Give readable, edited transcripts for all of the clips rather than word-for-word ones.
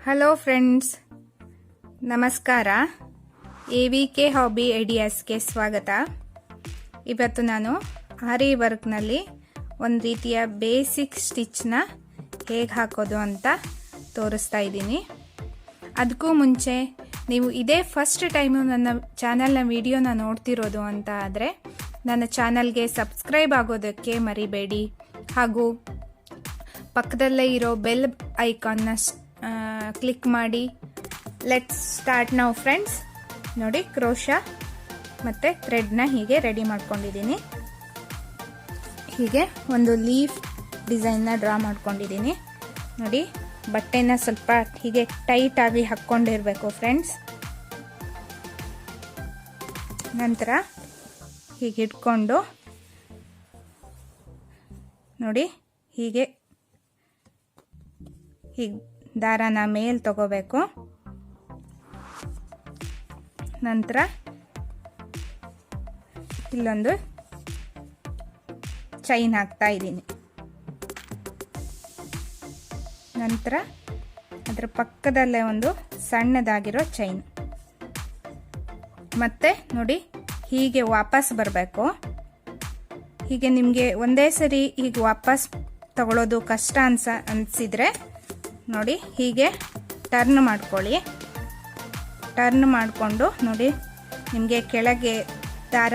Hello friends, ನಮಸ್ಕಾರ. AVK hobby ಐಡಿಯಾಸ್ಗೆ ಸ್ವಾಗತ. ಇವತ್ತು ನಾನು ಆರಿ ವರ್ಕ್ನಲ್ಲಿ ಒಂದು ರೀತಿಯ ಬೇಸಿಕ್ ಸ್ಟಿಚ್ನ ಹೇಗೆ ಹಾಕೋದು ಅಂತ ತೋರಿಸ್ತಾ ಇದ್ದೀನಿ. ಅದಕ್ಕೂ ಮುಂಚೆ ನೀವು ಇದೇ ಫಸ್ಟ್ ಟೈಮು ನನ್ನ ಚಾನಲ್ನ ವಿಡಿಯೋನ ನೋಡ್ತಿರೋದು ಅಂತ ಆದರೆ ನನ್ನ ಚಾನಲ್ಗೆ ಸಬ್ಸ್ಕ್ರೈಬ್ ಆಗೋದಕ್ಕೆ ಮರಿಬೇಡಿ. ಹಾಗೂ ಪಕ್ಕದಲ್ಲೇ ಇರೋ ಬೆಲ್ ಐಕಾನ್ನ ಕ್ಲಿಕ್ ಮಾಡಿ. Let's start now friends. ನೋಡಿ, ಕ್ರೋಶಾ ಮತ್ತು ಥ್ರೆಡ್ನ ಹೀಗೆ ರೆಡಿ ಮಾಡ್ಕೊಂಡಿದ್ದೀನಿ. ಹೀಗೆ ಒಂದು ಲೀಫ್ ಡಿಸೈನ್ನ ಡ್ರಾ ಮಾಡ್ಕೊಂಡಿದ್ದೀನಿ. ನೋಡಿ, ಬಟ್ಟೆನ ಸ್ವಲ್ಪ ಹೀಗೆ ಟೈಟಾಗಿ ಹಾಕ್ಕೊಂಡಿರಬೇಕು ಫ್ರೆಂಡ್ಸ್. ನಂತರ ಹೀಗೆ ಇಟ್ಕೊಂಡು ನೋಡಿ, ಹೀಗೆ ದಾರಾನ ಮೇಲೆ ತಗೋಬೇಕು. ನಂತರ ಇಲ್ಲೊಂದು ಚೈನ್ ಹಾಕ್ತಾ ಇದ್ದೀನಿ. ನಂತರ ಅದರ ಪಕ್ಕದಲ್ಲೇ ಒಂದು ಸಣ್ಣದಾಗಿರೋ ಚೈನ್. ಮತ್ತೆ ನೋಡಿ, ಹೀಗೆ ವಾಪಸ್ ಬರಬೇಕು. ಹೀಗೆ ನಿಮಗೆ ಒಂದೇ ಸರಿ ಹೀಗೆ ವಾಪಸ್ ತಗೊಳ್ಳೋದು ಕಷ್ಟ ಅನಿಸಿದರೆ ನೋಡಿ, ಹೀಗೆ ಟರ್ನ್ ಮಾಡ್ಕೊಳ್ಳಿ. ಟರ್ನ್ ಮಾಡಿಕೊಂಡು ನೋಡಿ, ನಿಮಗೆ ಕೆಳಗೆ ದಾರ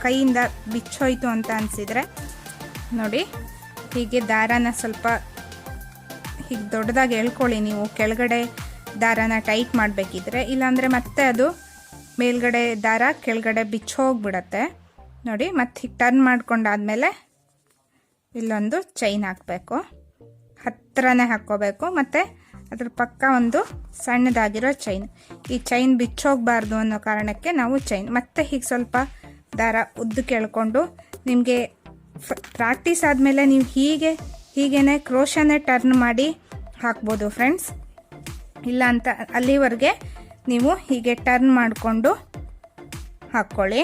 ಕೈಯಿಂದ ಬಿಚ್ಚೋಯ್ತು ಅಂತ ಅನಿಸಿದರೆ ನೋಡಿ, ಹೀಗೆ ದಾರಾನ ಸ್ವಲ್ಪ ಹೀಗೆ ದೊಡ್ಡದಾಗಿ ಎಳ್ಕೊಳ್ಳಿ. ನೀವು ಕೆಳಗಡೆ ದಾರಾನ ಟೈಟ್ ಮಾಡಬೇಕಿದ್ರೆ, ಇಲ್ಲಾಂದರೆ ಮತ್ತೆ ಅದು ಮೇಲ್ಗಡೆ ದಾರ ಕೆಳಗಡೆ ಬಿಚ್ಚೋಗ್ಬಿಡತ್ತೆ. ನೋಡಿ, ಮತ್ತೆ ಹೀಗೆ ಟರ್ನ್ ಮಾಡ್ಕೊಂಡಾದ್ಮೇಲೆ ಇಲ್ಲೊಂದು ಚೈನ್ ಹಾಕಬೇಕು. ಹತ್ತಿರನೇ ಹಾಕ್ಕೋಬೇಕು. ಮತ್ತು ಅದ್ರ ಪಕ್ಕ ಒಂದು ಸಣ್ಣದಾಗಿರೋ ಚೈನ್. ಈ ಚೈನ್ ಬಿಚ್ಚೋಗಬಾರ್ದು ಅನ್ನೋ ಕಾರಣಕ್ಕೆ ನಾವು ಚೈನ್ ಮತ್ತೆ ಹೀಗೆ ಸ್ವಲ್ಪ ದಾರ ಉದ್ದಕ್ಕೆ ಎಳ್ಕೊಂಡು, ನಿಮಗೆ ಪ್ರಾಕ್ಟೀಸ್ ಆದಮೇಲೆ ನೀವು ಹೀಗೇನೆ ಕ್ರೋಶಾನೇ ಟರ್ನ್ ಮಾಡಿ ಹಾಕ್ಬೋದು ಫ್ರೆಂಡ್ಸ್. ಇಲ್ಲ ಅಂತ ಅಲ್ಲಿವರೆಗೆ ನೀವು ಹೀಗೆ ಟರ್ನ್ ಮಾಡಿಕೊಂಡು ಹಾಕ್ಕೊಳ್ಳಿ.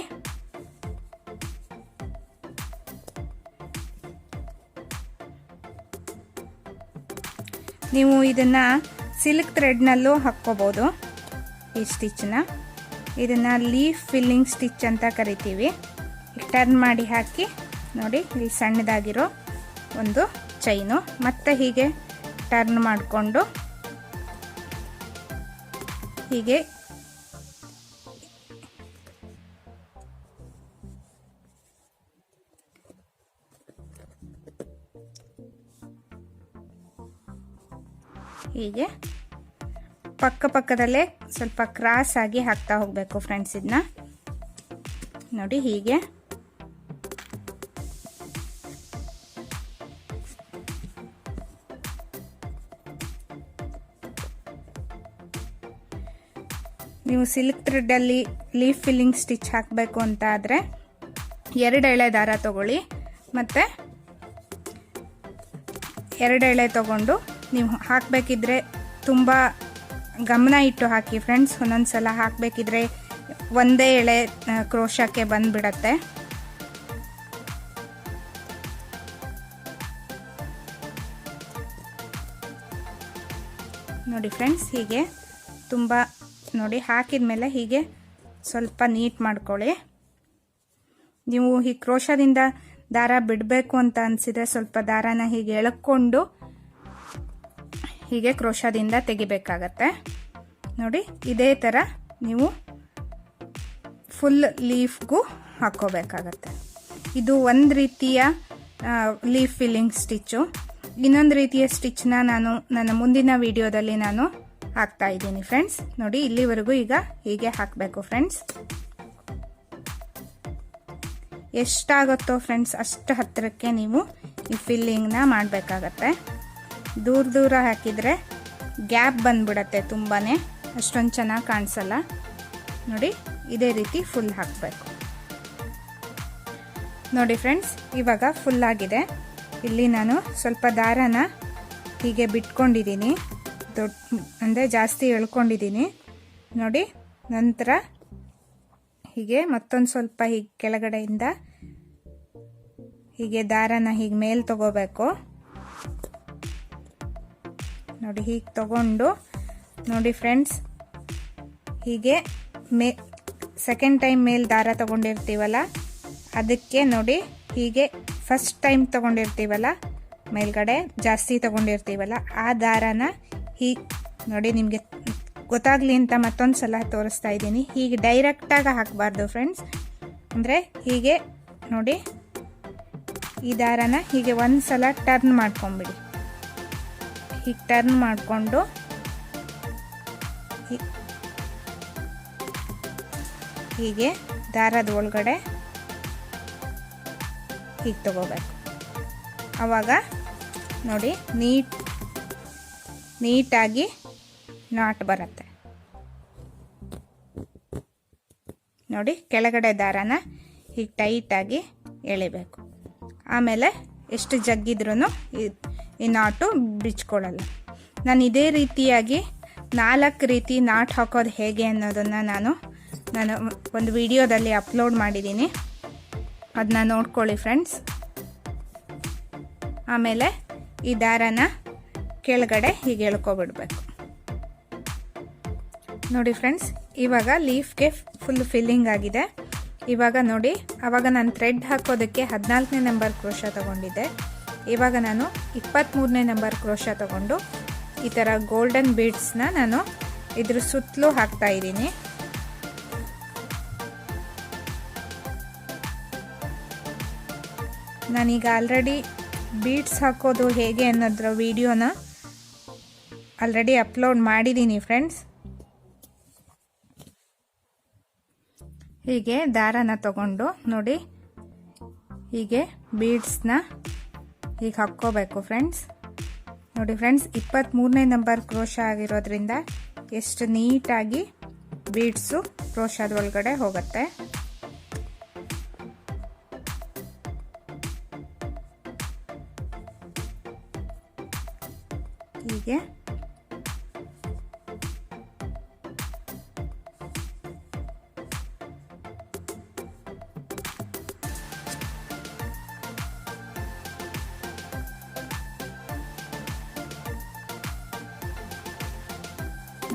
ನೀವು ಇದನ್ನು ಸಿಲ್ಕ್ ಥ್ರೆಡ್ನಲ್ಲೂ ಹಾಕ್ಕೋಬೋದು ಈ ಸ್ಟಿಚ್ನ. ಇದನ್ನು ಲೀಫ್ ಫಿಲ್ಲಿಂಗ್ ಸ್ಟಿಚ್ ಅಂತ ಕರಿತೀವಿ. ಟರ್ನ್ ಮಾಡಿ ಹಾಕಿ ನೋಡಿ, ಇಲ್ಲಿ ಸಣ್ಣದಾಗಿರೋ ಒಂದು ಚೈನು. ಮತ್ತೆ ಹೀಗೆ ಟರ್ನ್ ಮಾಡಿಕೊಂಡು ಹೀಗೆ ಹೀಗೆ ಪಕ್ಕದಲ್ಲೇ ಸ್ವಲ್ಪ ಕ್ರಾಸ್ ಆಗಿ ಹಾಕ್ತಾ ಹೋಗಬೇಕು ಫ್ರೆಂಡ್ಸ್. ಇದನ್ನ ನೋಡಿ, ಹೀಗೆ ನೀವು ಸಿಲ್ಕ್ ಥ್ರೆಡ್ಡಲ್ಲಿ ಲೀಫ್ ಫಿಲ್ಲಿಂಗ್ ಸ್ಟಿಚ್ ಹಾಕಬೇಕು ಅಂತ ಆದರೆ 2 ಎಳೆ ದಾರ ತಗೊಳ್ಳಿ. ಮತ್ತು 2 ಎಳೆ ತಗೊಂಡು ನೀವು ಹಾಕಬೇಕಿದ್ರೆ ತುಂಬ ಗಮನ ಇಟ್ಟು ಹಾಕಿ ಫ್ರೆಂಡ್ಸ್. ಒಂದೊಂದು ಸಲ ಹಾಕಬೇಕಿದ್ರೆ ಒಂದೇ ಎಳೆ ಕ್ರೋಶಕ್ಕೆ ಬಂದುಬಿಡತ್ತೆ. ನೋಡಿ ಫ್ರೆಂಡ್ಸ್, ಹೀಗೆ ತುಂಬ ನೋಡಿ ಹಾಕಿದ ಮೇಲೆ ಹೀಗೆ ಸ್ವಲ್ಪ ನೀಟ್ ಮಾಡ್ಕೊಳ್ಳಿ. ನೀವು ಈ ಕ್ರೋಶದಿಂದ ದಾರ ಬಿಡಬೇಕು ಅಂತ ಅನಿಸಿದರೆ ಸ್ವಲ್ಪ ದಾರಾನ ಹೀಗೆ ಎಳ್ಕೊಂಡು ಹೀಗೆ ಕ್ರೋಶದಿಂದ ತೆಗಿಬೇಕಾಗತ್ತೆ. ನೋಡಿ, ಇದೇ ಥರ ನೀವು ಫುಲ್ ಲೀಫ್ಗೂ ಹಾಕ್ಕೋಬೇಕಾಗತ್ತೆ. ಇದು ಒಂದು ರೀತಿಯ ಲೀಫ್ ಫಿಲ್ಲಿಂಗ್ ಸ್ಟಿಚ್ಚು. ಇನ್ನೊಂದು ರೀತಿಯ ಸ್ಟಿಚ್ನ ನಾನು ನನ್ನ ಮುಂದಿನ ವಿಡಿಯೋದಲ್ಲಿ ನಾನು ಹಾಕ್ತಾ ಇದ್ದೀನಿ ಫ್ರೆಂಡ್ಸ್. ನೋಡಿ, ಇಲ್ಲಿವರೆಗೂ ಈಗ ಹೀಗೆ ಹಾಕಬೇಕು ಫ್ರೆಂಡ್ಸ್. ಎಷ್ಟಾಗುತ್ತೋ ಫ್ರೆಂಡ್ಸ್ ಅಷ್ಟು ಹತ್ತಿರಕ್ಕೆ ನೀವು ಈ ಫಿಲ್ಲಿಂಗ್ನ ಮಾಡಬೇಕಾಗತ್ತೆ. ದೂರ ಹಾಕಿದರೆ ಗ್ಯಾಪ್ ಬಂದ್ಬಿಡತ್ತೆ ತುಂಬಾ, ಅಷ್ಟೊಂದು ಚೆನ್ನಾಗಿ ಕಾಣಿಸಲ್ಲ. ನೋಡಿ, ಇದೇ ರೀತಿ ಫುಲ್ ಹಾಕಬೇಕು. ನೋಡಿ ಫ್ರೆಂಡ್ಸ್, ಇವಾಗ ಫುಲ್ ಆಗಿದೆ. ಇಲ್ಲಿ ನಾನು ಸ್ವಲ್ಪ ದಾರಾನ ಹೀಗೆ ಬಿಟ್ಕೊಂಡಿದ್ದೀನಿ, ಅಂದರೆ ಜಾಸ್ತಿ ಎಳ್ಕೊಂಡಿದ್ದೀನಿ ನೋಡಿ. ನಂತರ ಹೀಗೆ ಮತ್ತೊಂದು ಸ್ವಲ್ಪ ಹೀಗೆ ಕೆಳಗಡೆಯಿಂದ ಹೀಗೆ ದಾರಾನ ಹೀಗೆ ಮೇಲೆ ತಗೋಬೇಕು. ನೋಡಿ ಹೀಗೆ ತಗೊಂಡು ನೋಡಿ ಫ್ರೆಂಡ್ಸ್, ಹೀಗೆ ಸೆಕೆಂಡ್ ಟೈಮ್ ಮೇಲೆ ದಾರ ತಗೊಂಡಿರ್ತೀವಲ್ಲ ಅದಕ್ಕೆ ನೋಡಿ ಹೀಗೆ ಫಸ್ಟ್ ಟೈಮ್ ತಗೊಂಡಿರ್ತೀವಲ್ಲ ಮೇಲ್ಗಡೆ ಜಾಸ್ತಿ ತಗೊಂಡಿರ್ತೀವಲ್ಲ ಆ ದಾರನ ಹೀಗೆ ನೋಡಿ, ನಿಮಗೆ ಗೊತ್ತಾಗ್ಲಿ ಅಂತ ಮತ್ತೊಂದು ಸಲ ತೋರಿಸ್ತಾ ಇದ್ದೀನಿ. ಹೀಗೆ ಡೈರೆಕ್ಟಾಗಿ ಹಾಕಬಾರ್ದು ಫ್ರೆಂಡ್ಸ್, ಅಂದರೆ ಹೀಗೆ ನೋಡಿ ಈ ದಾರನ ಹೀಗೆ ಒಂದು ಸಲ ಟರ್ನ್ ಮಾಡ್ಕೊಂಬಿಡಿ. ಹೀಗೆ ಟರ್ನ್ ಮಾಡಿಕೊಂಡು ಹೀಗೆ ದಾರದ ಒಳಗಡೆ ಹೀಗೆ ತಗೋಬೇಕು. ಆವಾಗ ನೋಡಿ ನೀಟಾಗಿ ನಾಟ್ ಬರುತ್ತೆ. ನೋಡಿ ಕೆಳಗಡೆ ದಾರನ ಹೀಗೆ ಟೈಟಾಗಿ ಎಳಿಬೇಕು. ಆಮೇಲೆ ಎಷ್ಟು ಜಗ್ಗಿದ್ರೂ ಈ ನಾಟು ಬಿಚ್ಕೊಳ್ಳಲ್ಲ. ನಾನು ಇದೇ ರೀತಿಯಾಗಿ 4 ರೀತಿ ನಾಟ್ ಹಾಕೋದು ಹೇಗೆ ಅನ್ನೋದನ್ನು ನಾನು ಒಂದು ವಿಡಿಯೋದಲ್ಲಿ ಅಪ್ಲೋಡ್ ಮಾಡಿದ್ದೀನಿ, ಅದನ್ನ ನೋಡ್ಕೊಳ್ಳಿ ಫ್ರೆಂಡ್ಸ್. ಆಮೇಲೆ ಈ ದಾರನ ಕೆಳಗಡೆ ಹೀಗೆ ಎಳ್ಕೊಬಿಡ್ಬೇಕು. ನೋಡಿ ಫ್ರೆಂಡ್ಸ್, ಇವಾಗ ಲೀಫ್ಗೆ ಫುಲ್ ಫಿಲ್ಲಿಂಗ್ ಆಗಿದೆ. ಇವಾಗ ನೋಡಿ, ಆವಾಗ ನಾನು ಥ್ರೆಡ್ ಹಾಕೋದಕ್ಕೆ 14ನೇ ನಂಬರ್ ಕ್ರೋಶ ತಗೊಂಡಿದ್ದೆ. ಇವಾಗ ನಾನು 23ನೇ ನಂಬರ್ ಕ್ರೋಶ ತಗೊಂಡು ಈ ಥರ ಗೋಲ್ಡನ್ ಬೀಡ್ಸ್ನ ನಾನು ಇದ್ರ ಸುತ್ತಲೂ ಹಾಕ್ತಾ ಇದ್ದೀನಿ. ನಾನೀಗ ಆಲ್ರೆಡಿ ಬೀಡ್ಸ್ ಹಾಕೋದು ಹೇಗೆ ಅನ್ನೋದ್ರ ವಿಡಿಯೋನ ಆಲ್ರೆಡಿ ಅಪ್ಲೋಡ್ ಮಾಡಿದ್ದೀನಿ ಫ್ರೆಂಡ್ಸ್. ಹೀಗೆ ದಾರನ ತಗೊಂಡು ನೋಡಿ ಹೀಗೆ ಬೀಡ್ಸ್ನ ಹೀಗೆ ಹಾಕ್ಕೋಬೇಕು ಫ್ರೆಂಡ್ಸ್. ನೋಡಿ ಫ್ರೆಂಡ್ಸ್, 23ನೇ ನಂಬರ್ ಕ್ರೋಶ ಆಗಿರೋದ್ರಿಂದ ಎಷ್ಟು ನೀಟಾಗಿ ಬೀಡ್ಸು ಕ್ರೋಶದ ಒಳಗಡೆ ಹೋಗುತ್ತೆ. ಹೀಗೆ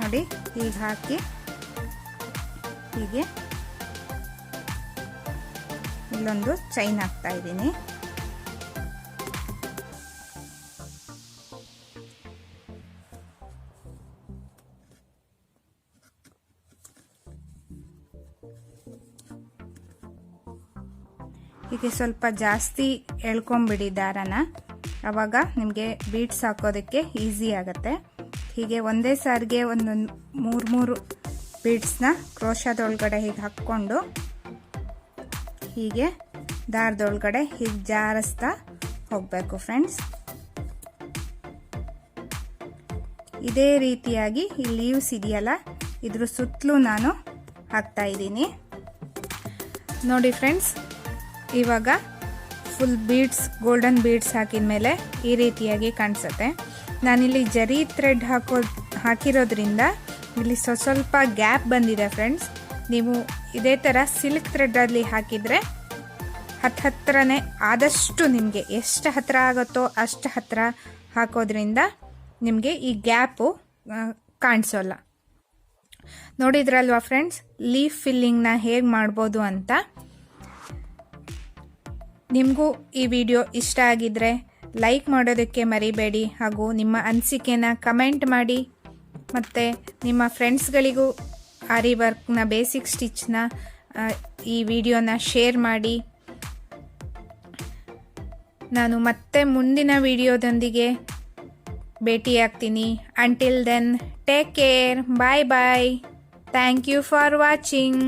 ನೋಡಿ ಹೀಗೆ ಹಾಕಿ ಹೀಗೆ ಇಲ್ಲೊಂದು ಚೈನ್ ಹಾಕ್ತಾ ಇದ್ದೀನಿ. ಹೀಗೆ ಸ್ವಲ್ಪ ಜಾಸ್ತಿ ಎಳ್ಕೊಂಬಿಡಿ ದಾರನ, ಆವಾಗ ನಿಮಗೆ ಬೀಡ್ಸ್ ಹಾಕೋದಕ್ಕೆ ಈಸಿ ಆಗುತ್ತೆ. ಹೀಗೆ ಒಂದೇ ಸಾರಿಗೆ ಒಂದೊಂದು 3 ಬೀಡ್ಸ್ನ ಕ್ರೋಶದೊಳಗಡೆ ಹೀಗೆ ಹಾಕ್ಕೊಂಡು ಹೀಗೆ ದಾರದೊಳಗಡೆ ಹೀಗೆ ಜಾರಿಸ್ತಾ ಹೋಗಬೇಕು ಫ್ರೆಂಡ್ಸ್. ಇದೇ ರೀತಿಯಾಗಿ ಈ ಲೀವ್ಸ್ ಇದೆಯಲ್ಲ ಇದ್ರ ಸುತ್ತಲೂ ನಾನು ಹಾಕ್ತಾ ಇದ್ದೀನಿ. ನೋಡಿ ಫ್ರೆಂಡ್ಸ್, ಇವಾಗ ಫುಲ್ ಬೀಡ್ಸ್ ಗೋಲ್ಡನ್ ಬೀಡ್ಸ್ ಹಾಕಿದ ಮೇಲೆ ಈ ರೀತಿಯಾಗಿ ಕಾಣಿಸುತ್ತೆ. ನಾನಿಲ್ಲಿ ಜರಿ ಥ್ರೆಡ್ ಹಾಕಿರೋದ್ರಿಂದ ಇಲ್ಲಿ ಸ್ವಲ್ಪ ಗ್ಯಾಪ್ ಬಂದಿದೆ ಫ್ರೆಂಡ್ಸ್. ನೀವು ಇದೇ ಥರ ಸಿಲ್ಕ್ ಥ್ರೆಡ್ಡಲ್ಲಿ ಹಾಕಿದರೆ ಹತ್ರನೇ ಆದಷ್ಟು ನಿಮಗೆ ಎಷ್ಟು ಹತ್ತಿರ ಆಗುತ್ತೋ ಅಷ್ಟು ಹತ್ತಿರ ಹಾಕೋದ್ರಿಂದ ನಿಮಗೆ ಈ ಗ್ಯಾಪು ಕಾಣಿಸೋಲ್ಲ. ನೋಡಿದ್ರಲ್ವಾ ಫ್ರೆಂಡ್ಸ್, ಲೀಫ್ ಫಿಲ್ಲಿಂಗ್ನ ಹೇಗೆ ಮಾಡ್ಬೋದು ಅಂತ. ನಿಮಗೂ ಈ ವಿಡಿಯೋ ಇಷ್ಟ ಆಗಿದ್ರೆ ಲೈಕ್ ಮಾಡೋದಕ್ಕೆ ಮರಿಬೇಡಿ, ಹಾಗೂ ನಿಮ್ಮ ಅನಿಸಿಕೆನ ಕಮೆಂಟ್ ಮಾಡಿ, ಮತ್ತು ನಿಮ್ಮ ಫ್ರೆಂಡ್ಸ್ಗಳಿಗೂ ಆರಿ ವರ್ಕ್ನ ಬೇಸಿಕ್ ಸ್ಟಿಚ್ನ ಈ ವಿಡಿಯೋನ ಶೇರ್ ಮಾಡಿ. ನಾನು ಮತ್ತೆ ಮುಂದಿನ ವಿಡಿಯೋದೊಂದಿಗೆ ಭೇಟಿಯಾಗ್ತೀನಿ. Until then take care, bye bye. Thank you for watching.